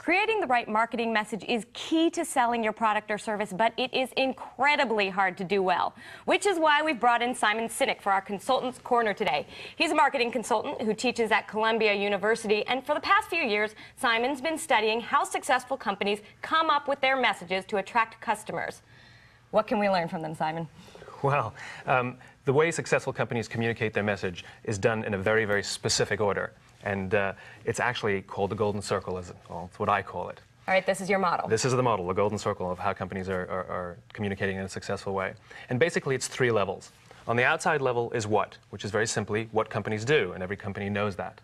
Creating the right marketing message is key to selling your product or service, but it is incredibly hard to do well, which is why we've brought in Simon Sinek for our Consultant's Corner today. He's a marketing consultant who teaches at Columbia University, and for the past few years, Simon's been studying how successful companies come up with their messages to attract customers. What can we learn from them, Simon? Well, the way successful companies communicate their message is done in a very, very specific order. And it's actually called the golden circle, well, it's what I call it. All right, this is your model. This is the model, the golden circle of how companies are communicating in a successful way. And basically, it's 3 levels. On the outside level is what, which is very simply what companies do, and every company knows that.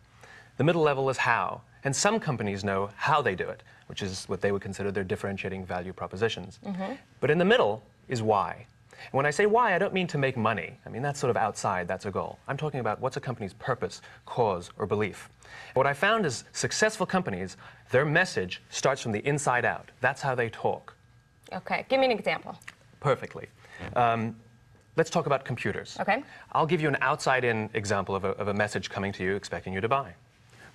The middle level is how, and some companies know how they do it, which is what they would consider their differentiating value propositions. But in the middle is why. And when I say why, I don't mean to make money. I mean, that's sort of outside, that's a goal. I'm talking about what's a company's purpose, cause, or belief. What I found is successful companies, their message starts from the inside out. That's how they talk. Okay, give me an example. Perfectly. Let's talk about computers. Okay. I'll give you an outside-in example of a message coming to you expecting you to buy.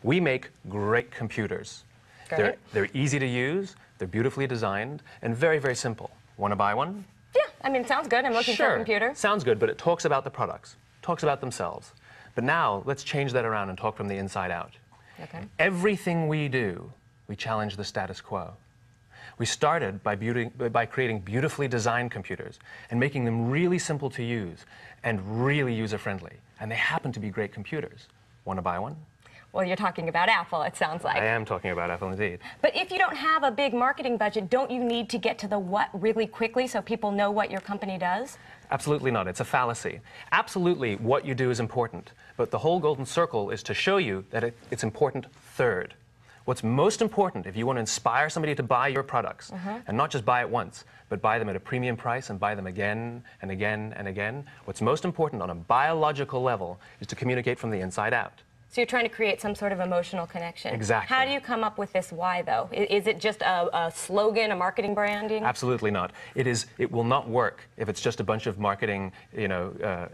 We make great computers. Great. They're easy to use, they're beautifully designed, and very, very simple. Want to buy one? Yeah, I mean, sounds good. I'm looking for a computer. Sounds good, but it talks about the products, talks about themselves. But now, let's change that around and talk from the inside out. Okay. Everything we do, we challenge the status quo. We started by creating beautifully designed computers and making them really simple to use and really user-friendly. And they happen to be great computers. Want to buy one? Well, you're talking about Apple, it sounds like. I am talking about Apple, indeed. But if you don't have a big marketing budget, don't you need to get to the what really quickly so people know what your company does? Absolutely not. It's a fallacy. Absolutely, what you do is important. But the whole golden circle is to show you that it's important third. What's most important, if you want to inspire somebody to buy your products, and not just buy it once, but buy them at a premium price and buy them again and again and again, what's most important on a biological level is to communicate from the inside out. So you're trying to create some sort of emotional connection. Exactly. How do you come up with this why, though? Is it just a slogan, a marketing branding? Absolutely not. It will not work if it's just a bunch of marketing,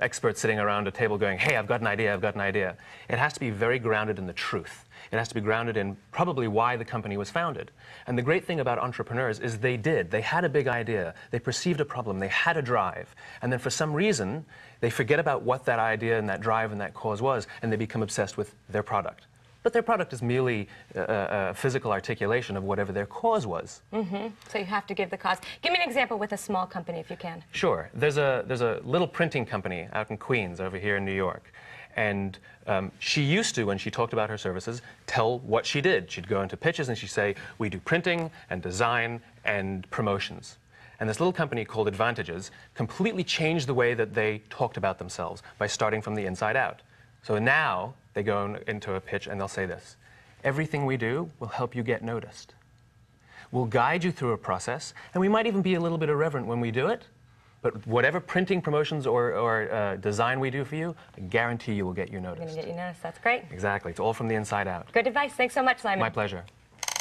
experts sitting around a table going, hey, I've got an idea, I've got an idea. It has to be very grounded in the truth. It has to be grounded in probably why the company was founded. And the great thing about entrepreneurs is they had a big idea, they perceived a problem, they had a drive, and then for some reason, they forget about what that idea and that drive and that cause was, and they become obsessed with their product. But their product is merely a physical articulation of whatever their cause was. So you have to give the cause. Give me an example with a small company, if you can. Sure. There's a little printing company out in Queens, over here in New York. And she used to, when she talked about her services, tell what she did. She'd go into pitches and she'd say, we do printing and design and promotions. And this little company called Advantages completely changed the way that they talked about themselves by starting from the inside out. So now they go into a pitch and they'll say this: everything we do will help you get noticed. We'll guide you through a process, and we might even be a little bit irreverent when we do it. But whatever printing, promotions, or design we do for you, I guarantee you will get you noticed. I'm going to get you noticed. That's great. Exactly. It's all from the inside out. Good advice. Thanks so much, Simon. My pleasure.